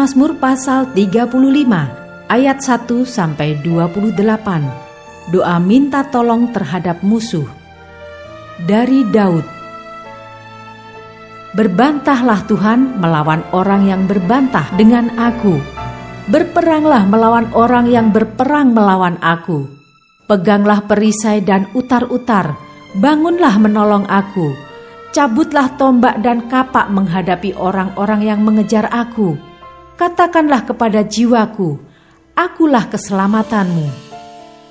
Mazmur pasal 35 ayat 1-28. Doa minta tolong terhadap musuh. Dari Daud. Berbantahlah Tuhan melawan orang yang berbantah dengan aku. Berperanglah melawan orang yang berperang melawan aku. Peganglah perisai dan utar-utar, bangunlah menolong aku. Cabutlah tombak dan kapak menghadapi orang-orang yang mengejar aku. Katakanlah kepada jiwaku, akulah keselamatanmu.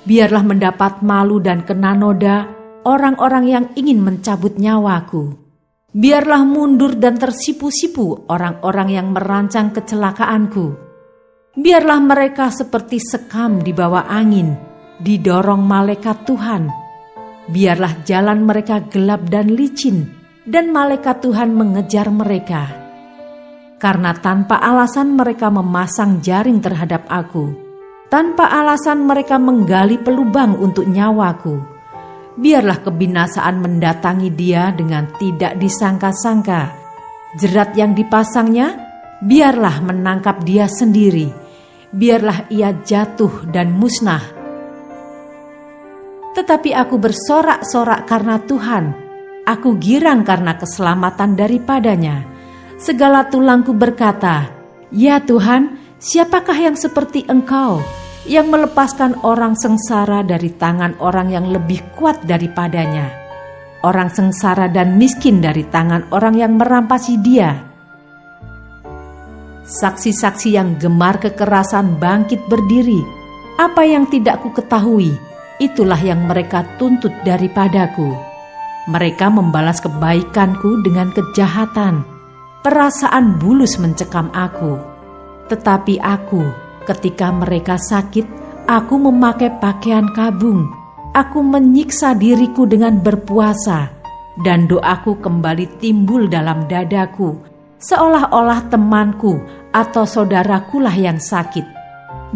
Biarlah mendapat malu dan kena noda orang-orang yang ingin mencabut nyawaku. Biarlah mundur dan tersipu-sipu orang-orang yang merancang kecelakaanku. Biarlah mereka seperti sekam di bawah angin, didorong malaikat Tuhan. Biarlah jalan mereka gelap dan licin, dan malaikat Tuhan mengejar mereka. Karena tanpa alasan mereka memasang jaring terhadap aku. Tanpa alasan mereka menggali pelubang untuk nyawaku. Biarlah kebinasaan mendatangi dia dengan tidak disangka-sangka. Jerat yang dipasangnya, biarlah menangkap dia sendiri. Biarlah ia jatuh dan musnah. Tetapi aku bersorak-sorak karena Tuhan. Aku girang karena keselamatan daripadanya. Segala tulangku berkata, "Ya Tuhan, siapakah yang seperti Engkau, yang melepaskan orang sengsara dari tangan orang yang lebih kuat daripadanya, orang sengsara dan miskin dari tangan orang yang merampasi dia?" Saksi-saksi yang gemar kekerasan bangkit berdiri. Apa yang tidak ku ketahui, itulah yang mereka tuntut daripadaku. Mereka membalas kebaikanku dengan kejahatan. Perasaan bulus mencekam aku. Tetapi aku, ketika mereka sakit, aku memakai pakaian kabung. Aku menyiksa diriku dengan berpuasa, dan doaku kembali timbul dalam dadaku, seolah-olah temanku atau saudarakulah yang sakit.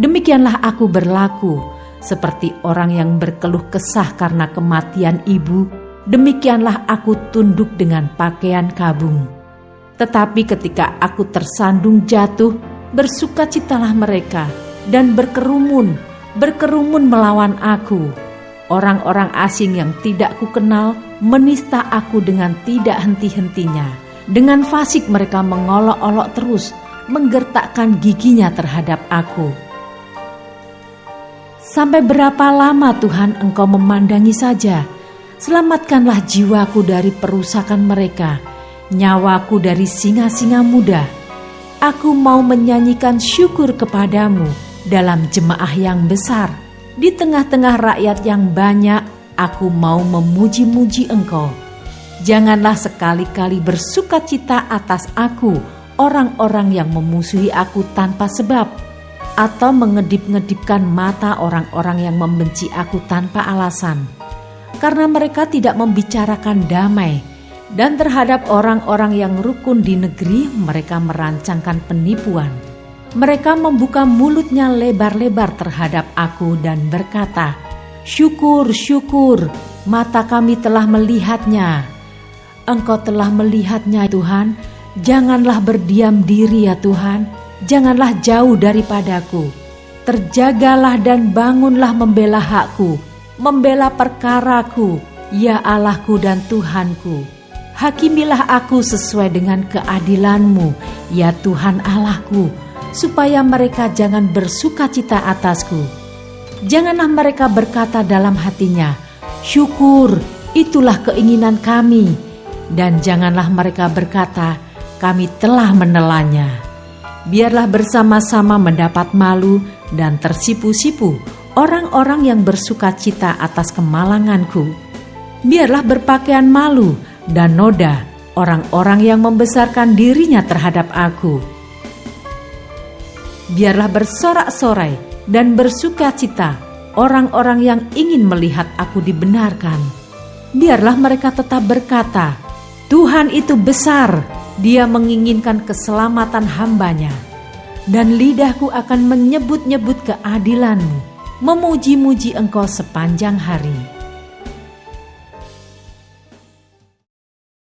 Demikianlah aku berlaku, seperti orang yang berkeluh kesah karena kematian ibu. Demikianlah aku tunduk dengan pakaian kabung. Tetapi ketika aku tersandung jatuh, bersukacitalah mereka dan berkerumun melawan aku. Orang-orang asing yang tidak kukenal menista aku dengan tidak henti-hentinya. Dengan fasik mereka mengolok-olok terus, menggertakkan giginya terhadap aku. Sampai berapa lama Tuhan Engkau memandangi saja? Selamatkanlah jiwaku dari perusakan mereka, nyawaku dari singa-singa muda. Aku mau menyanyikan syukur kepadamu dalam jemaah yang besar. Di tengah-tengah rakyat yang banyak, aku mau memuji-muji Engkau. Janganlah sekali-kali bersukacita atas aku orang-orang yang memusuhi aku tanpa sebab, atau mengedip-ngedipkan mata orang-orang yang membenci aku tanpa alasan. Karena mereka tidak membicarakan damai, dan terhadap orang-orang yang rukun di negeri mereka merancangkan penipuan. Mereka membuka mulutnya lebar-lebar terhadap aku dan berkata, "Syukur, syukur, mata kami telah melihatnya." Engkau telah melihatnya Tuhan, janganlah berdiam diri ya Tuhan, janganlah jauh daripadaku. Terjagalah dan bangunlah membela hakku, membela perkaraku, ya Allahku dan Tuhanku. Hakimilah aku sesuai dengan keadilan-Mu, ya Tuhan Allahku, supaya mereka jangan bersukacita atasku. Janganlah mereka berkata dalam hatinya, "Syukur, itulah keinginan kami." Dan janganlah mereka berkata, "Kami telah menelannya." Biarlah bersama-sama mendapat malu dan tersipu-sipu orang-orang yang bersukacita atas kemalanganku. Biarlah berpakaian malu dan noda orang-orang yang membesarkan dirinya terhadap aku. Biarlah bersorak-sorai dan bersukacita orang-orang yang ingin melihat aku dibenarkan. Biarlah mereka tetap berkata, "Tuhan itu besar, Dia menginginkan keselamatan hamba-Nya." Dan lidahku akan menyebut-nyebut keadilan-Mu, memuji-muji Engkau sepanjang hari.